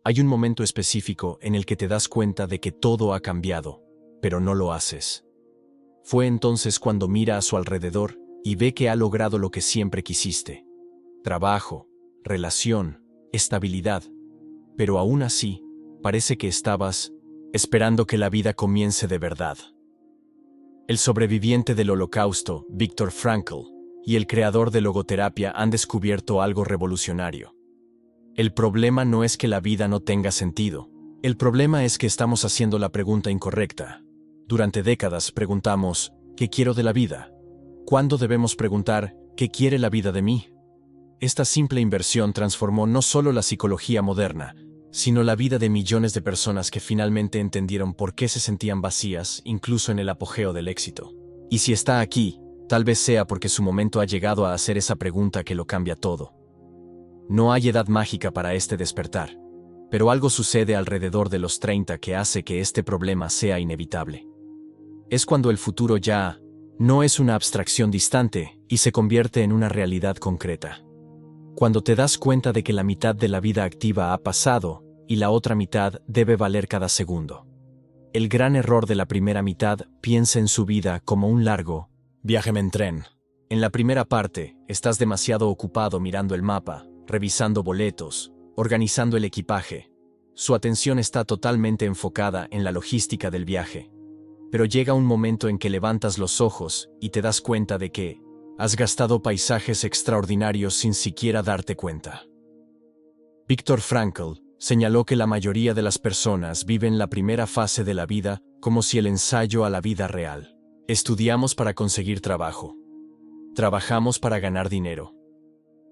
Hay un momento específico en el que te das cuenta de que todo ha cambiado, pero no lo haces. Fue entonces cuando mira a su alrededor y ve que ha logrado lo que siempre quisiste. Trabajo, relación, estabilidad. Pero aún así, parece que estabas esperando que la vida comience de verdad. El sobreviviente del Holocausto, Viktor Frankl, y el creador de logoterapia han descubierto algo revolucionario. El problema no es que la vida no tenga sentido. El problema es que estamos haciendo la pregunta incorrecta. Durante décadas preguntamos, ¿qué quiero de la vida? ¿Cuándo debemos preguntar, ¿qué quiere la vida de mí? Esta simple inversión transformó no solo la psicología moderna, sino la vida de millones de personas que finalmente entendieron por qué se sentían vacías, incluso en el apogeo del éxito. Y si está aquí, tal vez sea porque su momento ha llegado a hacer esa pregunta que lo cambia todo. No hay edad mágica para este despertar, pero algo sucede alrededor de los 30 que hace que este problema sea inevitable. Es cuando el futuro ya no es una abstracción distante y se convierte en una realidad concreta. Cuando te das cuenta de que la mitad de la vida activa ha pasado y la otra mitad debe valer cada segundo. El gran error de la primera mitad piensa en su vida como un largo viaje en tren. En la primera parte, estás demasiado ocupado mirando el mapa, revisando boletos, organizando el equipaje. Su atención está totalmente enfocada en la logística del viaje. Pero llega un momento en que levantas los ojos y te das cuenta de que has gastado paisajes extraordinarios sin siquiera darte cuenta. Viktor Frankl señaló que la mayoría de las personas viven la primera fase de la vida como si el ensayo a la vida real. Estudiamos para conseguir trabajo. Trabajamos para ganar dinero.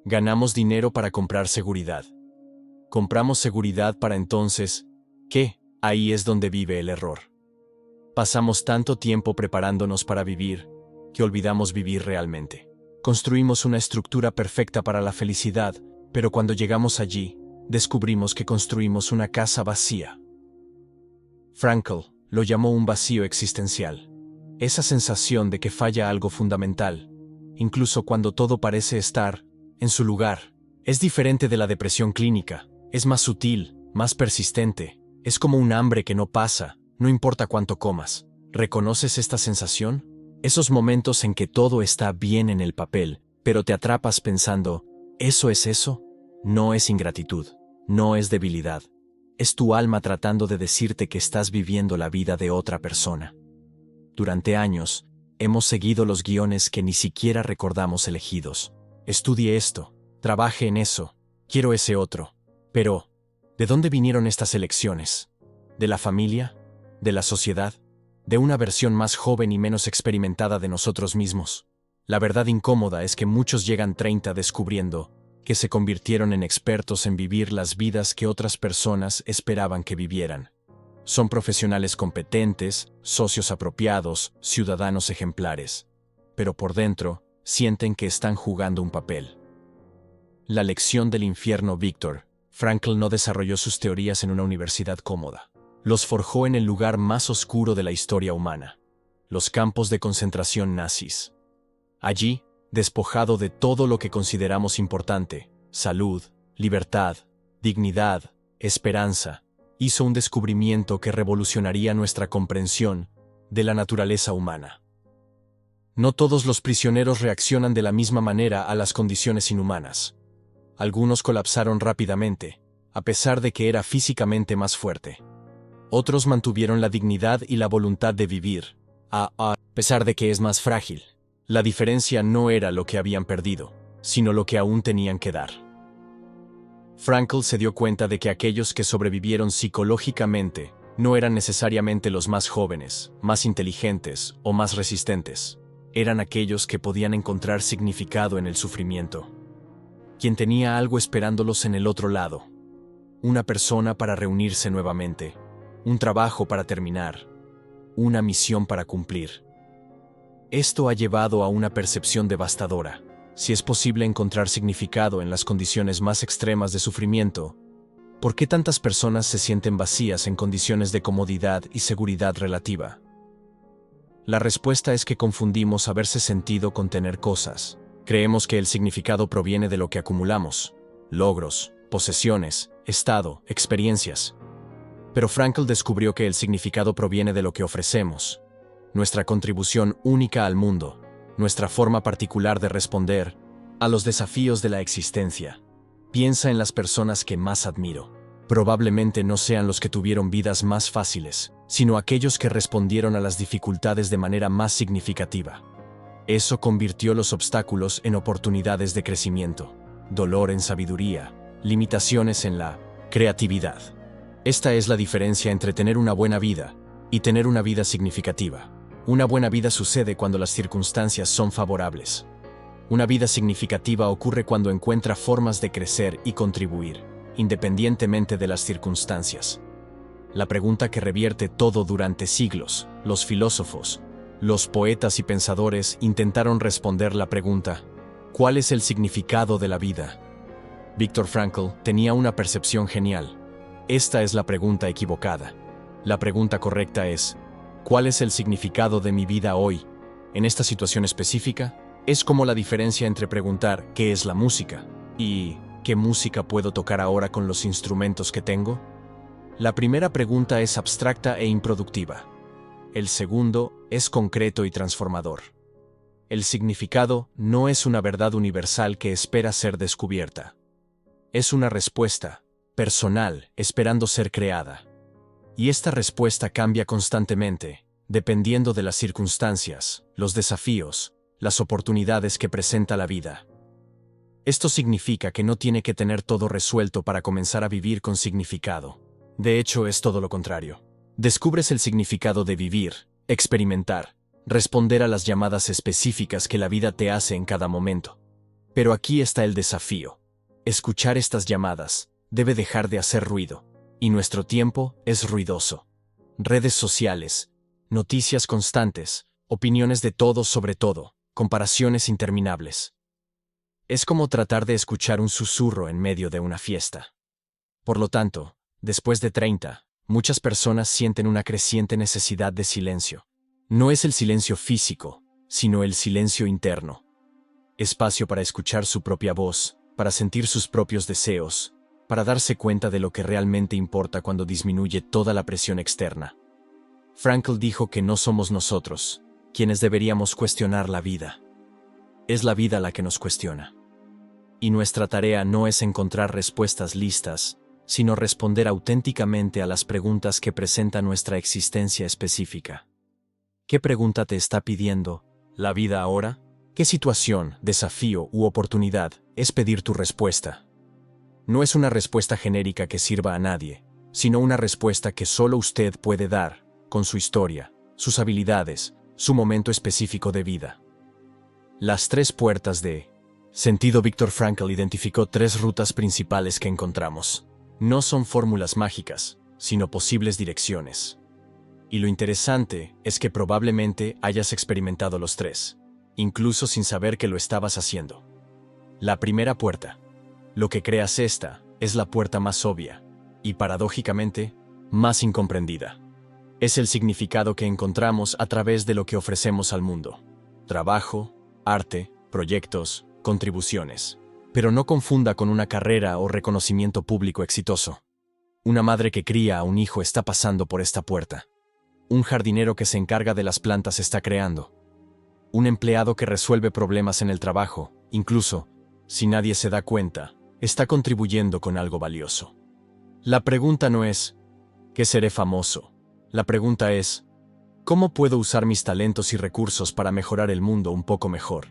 Ganamos dinero para comprar seguridad. Compramos seguridad para entonces, ¿qué? Ahí es donde vive el error. Pasamos tanto tiempo preparándonos para vivir, que olvidamos vivir realmente. Construimos una estructura perfecta para la felicidad, pero cuando llegamos allí, descubrimos que construimos una casa vacía. Frankl lo llamó un vacío existencial. Esa sensación de que falla algo fundamental, incluso cuando todo parece estar en su lugar. Es diferente de la depresión clínica, es más sutil, más persistente, es como un hambre que no pasa, no importa cuánto comas. ¿Reconoces esta sensación? Esos momentos en que todo está bien en el papel, pero te atrapas pensando, ¿eso es eso? No es ingratitud, no es debilidad. Es tu alma tratando de decirte que estás viviendo la vida de otra persona. Durante años, hemos seguido los guiones que ni siquiera recordamos elegidos. Estudie esto, trabaje en eso, quiero ese otro. Pero, ¿de dónde vinieron estas elecciones? ¿De la familia? ¿De la sociedad? ¿De una versión más joven y menos experimentada de nosotros mismos? La verdad incómoda es que muchos llegan 30 descubriendo que se convirtieron en expertos en vivir las vidas que otras personas esperaban que vivieran. Son profesionales competentes, socios apropiados, ciudadanos ejemplares. Pero por dentro, sienten que están jugando un papel. La lección del infierno. Viktor Frankl no desarrolló sus teorías en una universidad cómoda. Los forjó en el lugar más oscuro de la historia humana, los campos de concentración nazis. Allí, despojado de todo lo que consideramos importante, salud, libertad, dignidad, esperanza, hizo un descubrimiento que revolucionaría nuestra comprensión de la naturaleza humana. No todos los prisioneros reaccionan de la misma manera a las condiciones inhumanas. Algunos colapsaron rápidamente, a pesar de que era físicamente más fuerte. Otros mantuvieron la dignidad y la voluntad de vivir, a pesar de que es más frágil. La diferencia no era lo que habían perdido, sino lo que aún tenían que dar. Frankl se dio cuenta de que aquellos que sobrevivieron psicológicamente no eran necesariamente los más jóvenes, más inteligentes o más resistentes. Eran aquellos que podían encontrar significado en el sufrimiento. Quien tenía algo esperándolos en el otro lado. Una persona para reunirse nuevamente. Un trabajo para terminar. Una misión para cumplir. Esto ha llevado a una percepción devastadora. Si es posible encontrar significado en las condiciones más extremas de sufrimiento, ¿por qué tantas personas se sienten vacías en condiciones de comodidad y seguridad relativa? La respuesta es que confundimos haberse sentido con tener cosas. Creemos que el significado proviene de lo que acumulamos, logros, posesiones, estado, experiencias. Pero Frankl descubrió que el significado proviene de lo que ofrecemos, nuestra contribución única al mundo, nuestra forma particular de responder a los desafíos de la existencia. Piensa en las personas que más admiro. Probablemente no sean los que tuvieron vidas más fáciles, sino aquellos que respondieron a las dificultades de manera más significativa. Eso convirtió los obstáculos en oportunidades de crecimiento, dolor en sabiduría, limitaciones en la creatividad. Esta es la diferencia entre tener una buena vida y tener una vida significativa. Una buena vida sucede cuando las circunstancias son favorables. Una vida significativa ocurre cuando encuentra formas de crecer y contribuir, independientemente de las circunstancias. La pregunta que revierte todo durante siglos, los filósofos, los poetas y pensadores intentaron responder la pregunta: ¿cuál es el significado de la vida? Viktor Frankl tenía una percepción genial. Esta es la pregunta equivocada. La pregunta correcta es: ¿cuál es el significado de mi vida hoy? En esta situación específica, es como la diferencia entre preguntar ¿qué es la música? Y ¿qué música puedo tocar ahora con los instrumentos que tengo? La primera pregunta es abstracta e improductiva. El segundo es concreto y transformador. El significado no es una verdad universal que espera ser descubierta. Es una respuesta personal esperando ser creada. Y esta respuesta cambia constantemente, dependiendo de las circunstancias, los desafíos, las oportunidades que presenta la vida. Esto significa que no tiene que tener todo resuelto para comenzar a vivir con significado. De hecho, es todo lo contrario. Descubres el significado de vivir, experimentar, responder a las llamadas específicas que la vida te hace en cada momento. Pero aquí está el desafío. Escuchar estas llamadas debe dejar de hacer ruido, y nuestro tiempo es ruidoso. Redes sociales, noticias constantes, opiniones de todo sobre todo, comparaciones interminables. Es como tratar de escuchar un susurro en medio de una fiesta. Por lo tanto, después de 30, muchas personas sienten una creciente necesidad de silencio. No es el silencio físico, sino el silencio interno. Espacio para escuchar su propia voz, para sentir sus propios deseos, para darse cuenta de lo que realmente importa cuando disminuye toda la presión externa. Frankl dijo que no somos nosotros quienes deberíamos cuestionar la vida. Es la vida la que nos cuestiona. Y nuestra tarea no es encontrar respuestas listas, sino responder auténticamente a las preguntas que presenta nuestra existencia específica. ¿Qué pregunta te está pidiendo la vida ahora? ¿Qué situación, desafío u oportunidad es pedir tu respuesta? No es una respuesta genérica que sirva a nadie, sino una respuesta que solo usted puede dar, con su historia, sus habilidades, su momento específico de vida. Las 3 puertas de sentido. Viktor Frankl identificó 3 rutas principales que encontramos. No son fórmulas mágicas, sino posibles direcciones. Y lo interesante es que probablemente hayas experimentado los 3, incluso sin saber que lo estabas haciendo. La primera puerta. Lo que creas esta es la puerta más obvia y, paradójicamente, más incomprendida. Es el significado que encontramos a través de lo que ofrecemos al mundo. Trabajo, arte, proyectos, contribuciones. Pero no confunda con una carrera o reconocimiento público exitoso. Una madre que cría a un hijo está pasando por esta puerta. Un jardinero que se encarga de las plantas está creando. Un empleado que resuelve problemas en el trabajo, incluso, si nadie se da cuenta, está contribuyendo con algo valioso. La pregunta no es, ¿qué seré famoso? La pregunta es, ¿cómo puedo usar mis talentos y recursos para mejorar el mundo un poco mejor?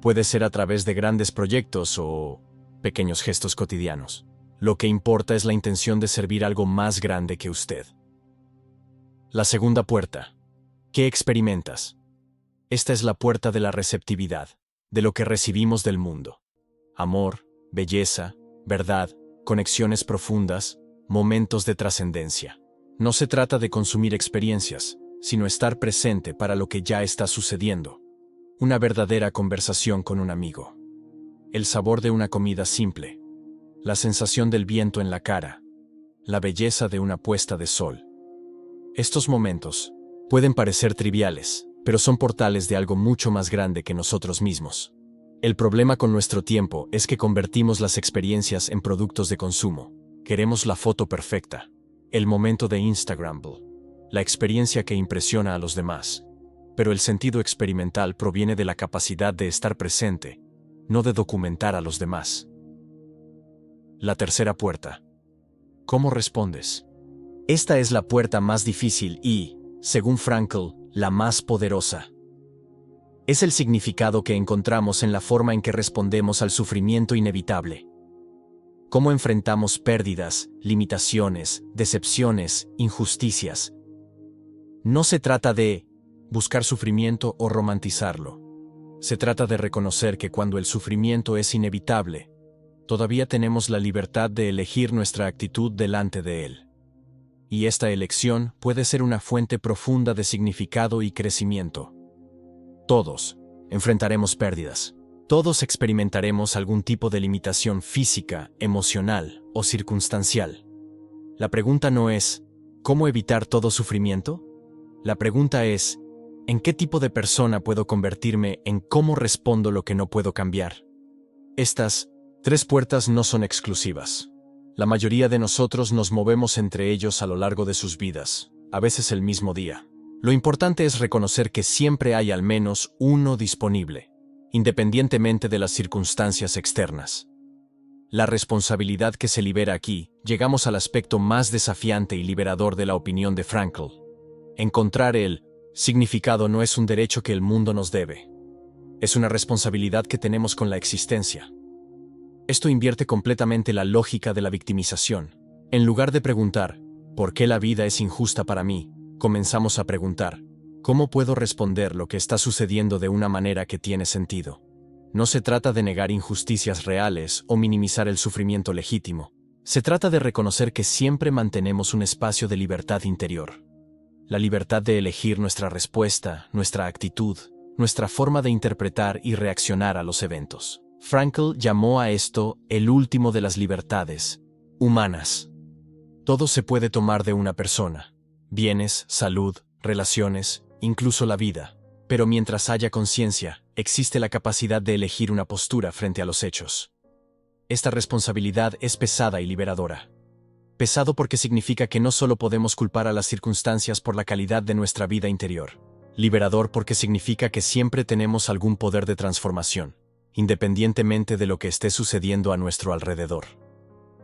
Puede ser a través de grandes proyectos o pequeños gestos cotidianos. Lo que importa es la intención de servir algo más grande que usted. La segunda puerta. ¿Qué experimentas? Esta es la puerta de la receptividad, de lo que recibimos del mundo. Amor, belleza, verdad, conexiones profundas, momentos de trascendencia. No se trata de consumir experiencias, sino estar presente para lo que ya está sucediendo. Una verdadera conversación con un amigo. El sabor de una comida simple. La sensación del viento en la cara. La belleza de una puesta de sol. Estos momentos pueden parecer triviales, pero son portales de algo mucho más grande que nosotros mismos. El problema con nuestro tiempo es que convertimos las experiencias en productos de consumo. Queremos la foto perfecta, el momento de Instagram, la experiencia que impresiona a los demás. Pero el sentido experimental proviene de la capacidad de estar presente, no de documentar a los demás. La tercera puerta. ¿Cómo respondes? Esta es la puerta más difícil y, según Frankl, la más poderosa. Es el significado que encontramos en la forma en que respondemos al sufrimiento inevitable. Cómo enfrentamos pérdidas, limitaciones, decepciones, injusticias. No se trata de buscar sufrimiento o romantizarlo. Se trata de reconocer que cuando el sufrimiento es inevitable, todavía tenemos la libertad de elegir nuestra actitud delante de él. Y esta elección puede ser una fuente profunda de significado y crecimiento. Todos enfrentaremos pérdidas. Todos experimentaremos algún tipo de limitación física, emocional o circunstancial. La pregunta no es, ¿cómo evitar todo sufrimiento? La pregunta es, ¿en qué tipo de persona puedo convertirme en cómo respondo lo que no puedo cambiar? Estas tres puertas no son exclusivas. La mayoría de nosotros nos movemos entre ellos a lo largo de sus vidas, a veces el mismo día. Lo importante es reconocer que siempre hay al menos uno disponible, independientemente de las circunstancias externas. La responsabilidad que se libera aquí, llegamos al aspecto más desafiante y liberador de la opinión de Frankl. Encontrar el significado no es un derecho que el mundo nos debe. Es una responsabilidad que tenemos con la existencia. Esto invierte completamente la lógica de la victimización. En lugar de preguntar, ¿por qué la vida es injusta para mí?, comenzamos a preguntar, ¿cómo puedo responder lo que está sucediendo de una manera que tiene sentido? No se trata de negar injusticias reales o minimizar el sufrimiento legítimo. Se trata de reconocer que siempre mantenemos un espacio de libertad interior. La libertad de elegir nuestra respuesta, nuestra actitud, nuestra forma de interpretar y reaccionar a los eventos. Frankl llamó a esto el último de las libertades humanas. Todo se puede tomar de una persona. Bienes, salud, relaciones, incluso la vida. Pero mientras haya conciencia, existe la capacidad de elegir una postura frente a los hechos. Esta responsabilidad es pesada y liberadora. Pesado porque significa que no solo podemos culpar a las circunstancias por la calidad de nuestra vida interior. Liberador porque significa que siempre tenemos algún poder de transformación, independientemente de lo que esté sucediendo a nuestro alrededor.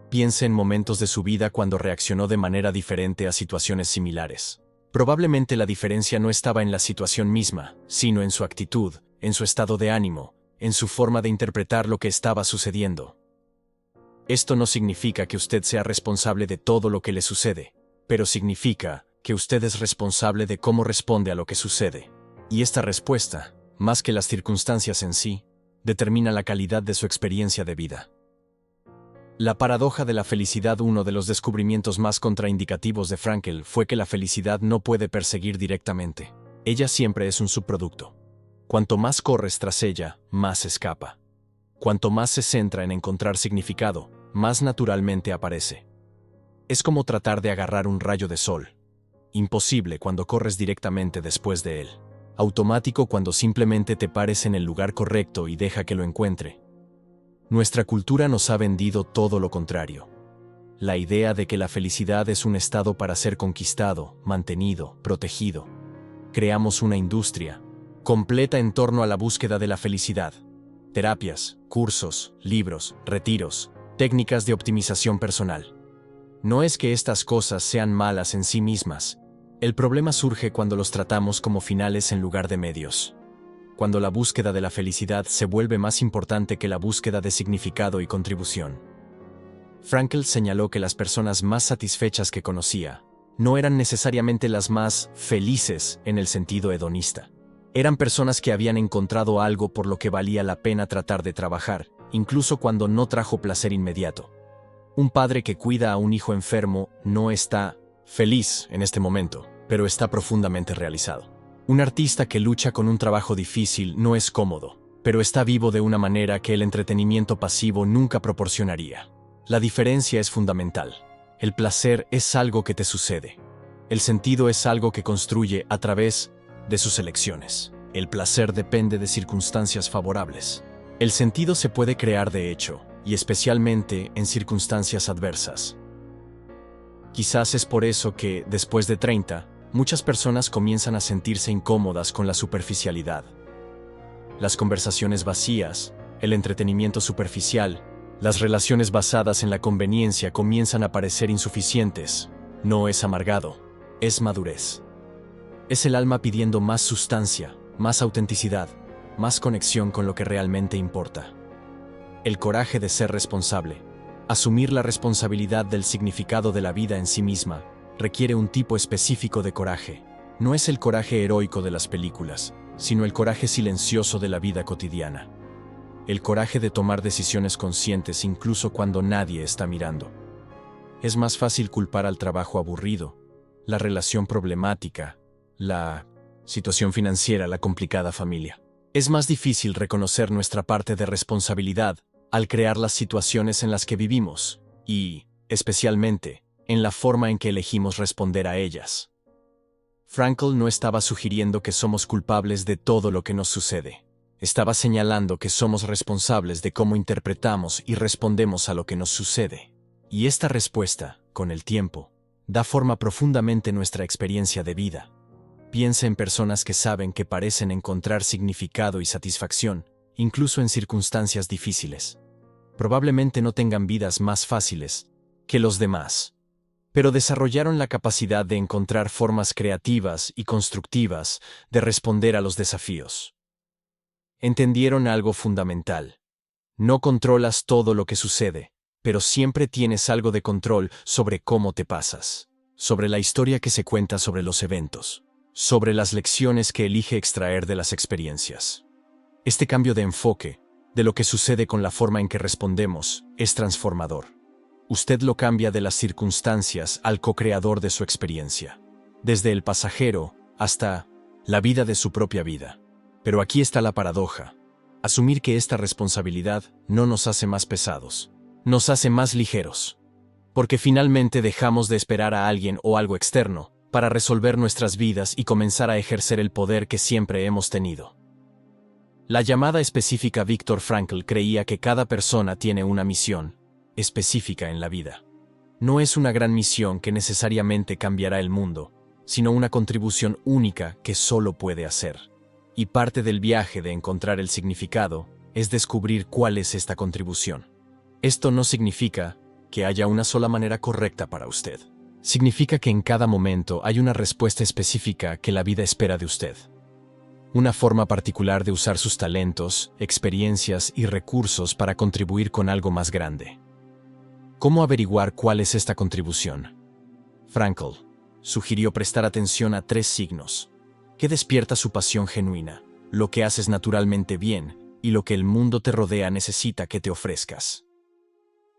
Piense en momentos de su vida cuando reaccionó de manera diferente a situaciones similares. Probablemente la diferencia no estaba en la situación misma, sino en su actitud, en su estado de ánimo, en su forma de interpretar lo que estaba sucediendo. Esto no significa que usted sea responsable de todo lo que le sucede, pero significa que usted es responsable de cómo responde a lo que sucede. Y esta respuesta, más que las circunstancias en sí, determina la calidad de su experiencia de vida. La paradoja de la felicidad. Uno de los descubrimientos más contraindicativos de Frankl fue que la felicidad no puede perseguir directamente. Ella siempre es un subproducto. Cuanto más corres tras ella, más escapa. Cuanto más se centra en encontrar significado, más naturalmente aparece. Es como tratar de agarrar un rayo de sol. Imposible cuando corres directamente después de él. Automático cuando simplemente te pares en el lugar correcto y deja que lo encuentre. Nuestra cultura nos ha vendido todo lo contrario. La idea de que la felicidad es un estado para ser conquistado, mantenido, protegido. Creamos una industria completa en torno a la búsqueda de la felicidad. Terapias, cursos, libros, retiros, técnicas de optimización personal. No es que estas cosas sean malas en sí mismas. El problema surge cuando los tratamos como finales en lugar de medios. Cuando la búsqueda de la felicidad se vuelve más importante que la búsqueda de significado y contribución. Frankl señaló que las personas más satisfechas que conocía no eran necesariamente las más felices en el sentido hedonista. Eran personas que habían encontrado algo por lo que valía la pena tratar de trabajar, incluso cuando no trajo placer inmediato. Un padre que cuida a un hijo enfermo no está feliz en este momento, pero está profundamente realizado. Un artista que lucha con un trabajo difícil no es cómodo, pero está vivo de una manera que el entretenimiento pasivo nunca proporcionaría. La diferencia es fundamental. El placer es algo que te sucede. El sentido es algo que construye a través de sus elecciones. El placer depende de circunstancias favorables. El sentido se puede crear de hecho, y especialmente en circunstancias adversas. Quizás es por eso que, después de 30, muchas personas comienzan a sentirse incómodas con la superficialidad. Las conversaciones vacías, el entretenimiento superficial, las relaciones basadas en la conveniencia comienzan a parecer insuficientes. No es amargado, es madurez. Es el alma pidiendo más sustancia, más autenticidad, más conexión con lo que realmente importa. El coraje de ser responsable, asumir la responsabilidad del significado de la vida en sí misma, requiere un tipo específico de coraje. No es el coraje heroico de las películas, sino el coraje silencioso de la vida cotidiana. El coraje de tomar decisiones conscientes incluso cuando nadie está mirando. Es más fácil culpar al trabajo aburrido, la relación problemática, la situación financiera, la complicada familia. Es más difícil reconocer nuestra parte de responsabilidad al crear las situaciones en las que vivimos y, especialmente, en la forma en que elegimos responder a ellas. Frankl no estaba sugiriendo que somos culpables de todo lo que nos sucede. Estaba señalando que somos responsables de cómo interpretamos y respondemos a lo que nos sucede. Y esta respuesta, con el tiempo, da forma profundamente a nuestra experiencia de vida. Piensa en personas que saben que parecen encontrar significado y satisfacción, incluso en circunstancias difíciles. Probablemente no tengan vidas más fáciles que los demás, pero desarrollaron la capacidad de encontrar formas creativas y constructivas de responder a los desafíos. Entendieron algo fundamental. No controlas todo lo que sucede, pero siempre tienes algo de control sobre cómo te pasas, sobre la historia que se cuenta sobre los eventos, sobre las lecciones que elige extraer de las experiencias. Este cambio de enfoque, de lo que sucede con la forma en que respondemos, es transformador. Usted lo cambia de las circunstancias al co-creador de su experiencia, desde el pasajero hasta la vida de su propia vida. Pero aquí está la paradoja. Asumir que esta responsabilidad no nos hace más pesados, nos hace más ligeros, porque finalmente dejamos de esperar a alguien o algo externo para resolver nuestras vidas y comenzar a ejercer el poder que siempre hemos tenido. La llamada específica Viktor Frankl creía que cada persona tiene una misión específica en la vida. No es una gran misión que necesariamente cambiará el mundo, sino una contribución única que solo puede hacer. Y parte del viaje de encontrar el significado es descubrir cuál es esta contribución. Esto no significa que haya una sola manera correcta para usted. Significa que en cada momento hay una respuesta específica que la vida espera de usted. Una forma particular de usar sus talentos, experiencias y recursos para contribuir con algo más grande. ¿Cómo averiguar cuál es esta contribución? Frankl sugirió prestar atención a 3 signos. ¿Qué despierta su pasión genuina? Lo que haces naturalmente bien y lo que el mundo te rodea necesita que te ofrezcas.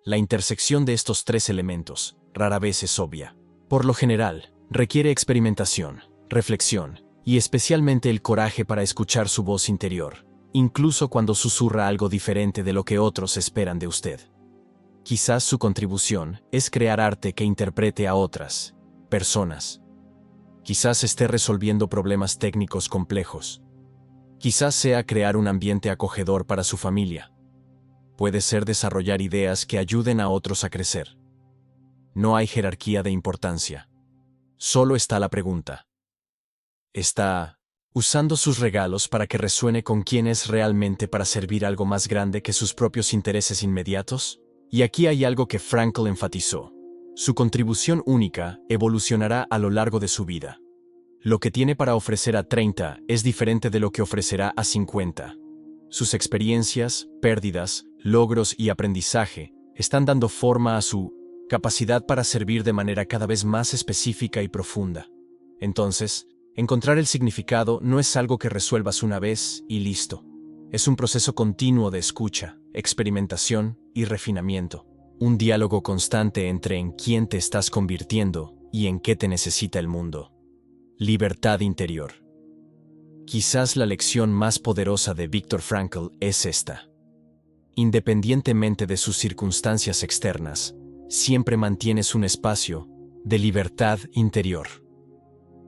La intersección de estos 3 elementos rara vez es obvia. Por lo general, requiere experimentación, reflexión y especialmente el coraje para escuchar su voz interior, incluso cuando susurra algo diferente de lo que otros esperan de usted. Quizás su contribución es crear arte que interprete a otras personas. Quizás esté resolviendo problemas técnicos complejos. Quizás sea crear un ambiente acogedor para su familia. Puede ser desarrollar ideas que ayuden a otros a crecer. No hay jerarquía de importancia. Solo está la pregunta. ¿Está usando sus regalos para que resuene con quién es realmente para servir algo más grande que sus propios intereses inmediatos? Y aquí hay algo que Frankl enfatizó. Su contribución única evolucionará a lo largo de su vida. Lo que tiene para ofrecer a 30 es diferente de lo que ofrecerá a 50. Sus experiencias, pérdidas, logros y aprendizaje están dando forma a su capacidad para servir de manera cada vez más específica y profunda. Entonces, encontrar el significado no es algo que resuelvas una vez y listo. Es un proceso continuo de escucha, experimentación y refinamiento. Un diálogo constante entre en quién te estás convirtiendo y en qué te necesita el mundo. Libertad interior. Quizás la lección más poderosa de Viktor Frankl es esta. Independientemente de sus circunstancias externas, siempre mantienes un espacio de libertad interior.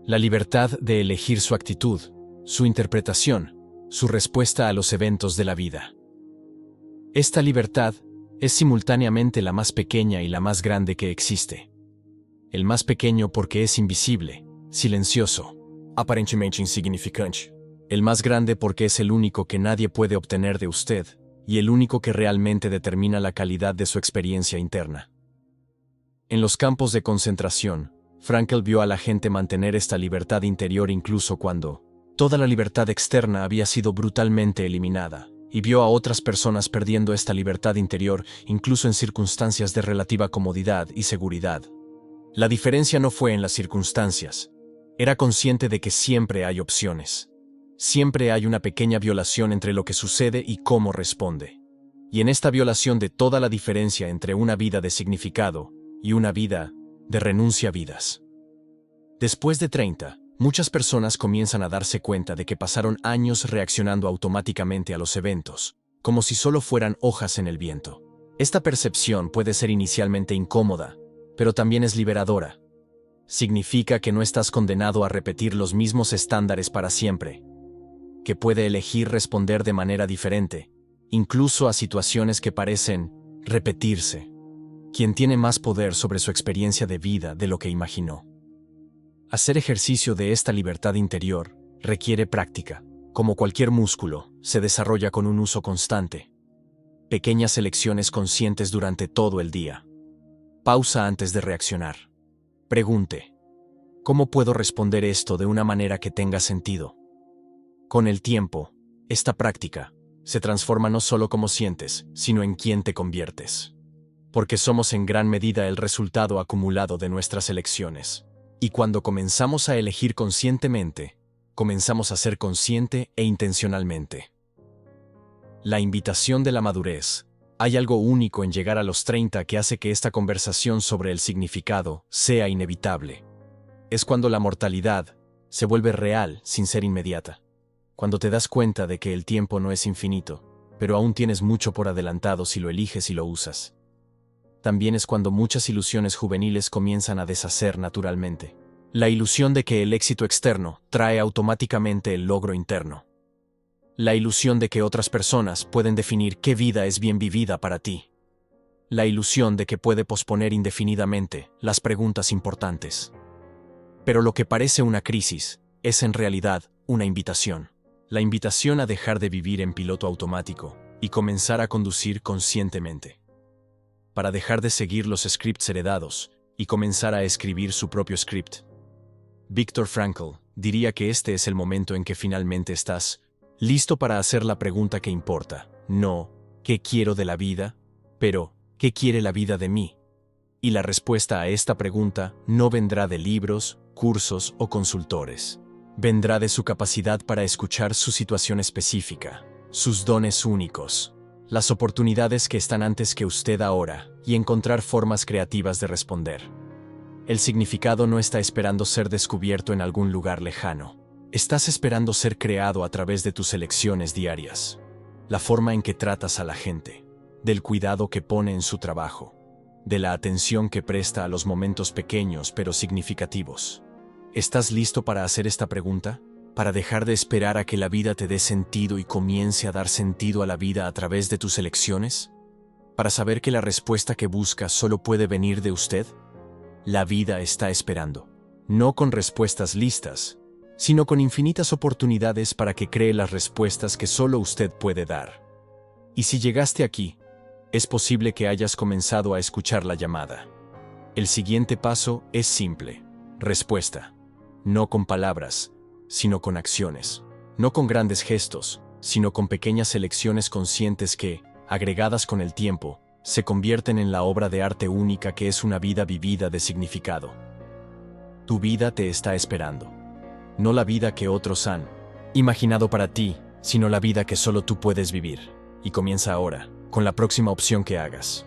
La libertad de elegir su actitud, su interpretación, su respuesta a los eventos de la vida. Esta libertad es simultáneamente la más pequeña y la más grande que existe. El más pequeño porque es invisible, silencioso, aparentemente insignificante. El más grande porque es el único que nadie puede obtener de usted y el único que realmente determina la calidad de su experiencia interna. En los campos de concentración, Frankl vio a la gente mantener esta libertad interior incluso cuando toda la libertad externa había sido brutalmente eliminada, y vio a otras personas perdiendo esta libertad interior incluso en circunstancias de relativa comodidad y seguridad. La diferencia no fue en las circunstancias. Era consciente de que siempre hay opciones. Siempre hay una pequeña violación entre lo que sucede y cómo responde. Y en esta violación de toda la diferencia entre una vida de significado y una vida de renuncia a vidas. Después de 30, muchas personas comienzan a darse cuenta de que pasaron años reaccionando automáticamente a los eventos, como si solo fueran hojas en el viento. Esta percepción puede ser inicialmente incómoda, pero también es liberadora. Significa que no estás condenado a repetir los mismos estándares para siempre, que puede elegir responder de manera diferente, incluso a situaciones que parecen repetirse. Quien tiene más poder sobre su experiencia de vida de lo que imaginó. Hacer ejercicio de esta libertad interior requiere práctica. Como cualquier músculo, se desarrolla con un uso constante. Pequeñas elecciones conscientes durante todo el día. Pausa antes de reaccionar. Pregunte: ¿cómo puedo responder esto de una manera que tenga sentido? Con el tiempo, esta práctica se transforma no solo como sientes, sino en quién te conviertes. Porque somos en gran medida el resultado acumulado de nuestras elecciones. Y cuando comenzamos a elegir conscientemente, comenzamos a ser consciente e intencionalmente. La invitación de la madurez. Hay algo único en llegar a los 30 que hace que esta conversación sobre el significado sea inevitable. Es cuando la mortalidad se vuelve real sin ser inmediata. Cuando te das cuenta de que el tiempo no es infinito, pero aún tienes mucho por adelantado si lo eliges y lo usas. También es cuando muchas ilusiones juveniles comienzan a deshacer naturalmente. La ilusión de que el éxito externo trae automáticamente el logro interno. La ilusión de que otras personas pueden definir qué vida es bien vivida para ti. La ilusión de que puede posponer indefinidamente las preguntas importantes. Pero lo que parece una crisis es en realidad una invitación. La invitación a dejar de vivir en piloto automático y comenzar a conducir conscientemente. Para dejar de seguir los scripts heredados y comenzar a escribir su propio script. Viktor Frankl diría que este es el momento en que finalmente estás listo para hacer la pregunta que importa. No, ¿qué quiero de la vida? Pero, ¿qué quiere la vida de mí? Y la respuesta a esta pregunta no vendrá de libros, cursos o consultores. Vendrá de su capacidad para escuchar su situación específica, sus dones únicos, las oportunidades que están antes que usted ahora, y encontrar formas creativas de responder. El significado no está esperando ser descubierto en algún lugar lejano. Estás esperando ser creado a través de tus elecciones diarias. La forma en que tratas a la gente, del cuidado que pone en su trabajo, de la atención que presta a los momentos pequeños pero significativos. ¿Estás listo para hacer esta pregunta? ¿Para dejar de esperar a que la vida te dé sentido y comience a dar sentido a la vida a través de tus elecciones? ¿Para saber que la respuesta que buscas solo puede venir de usted? La vida está esperando, no con respuestas listas, sino con infinitas oportunidades para que cree las respuestas que solo usted puede dar. Y si llegaste aquí, es posible que hayas comenzado a escuchar la llamada. El siguiente paso es simple. Respuesta. No con palabras, sino con acciones. No con grandes gestos, sino con pequeñas elecciones conscientes que, agregadas con el tiempo, se convierten en la obra de arte única que es una vida vivida de significado. Tu vida te está esperando. No la vida que otros han imaginado para ti, sino la vida que solo tú puedes vivir. Y comienza ahora, con la próxima opción que hagas.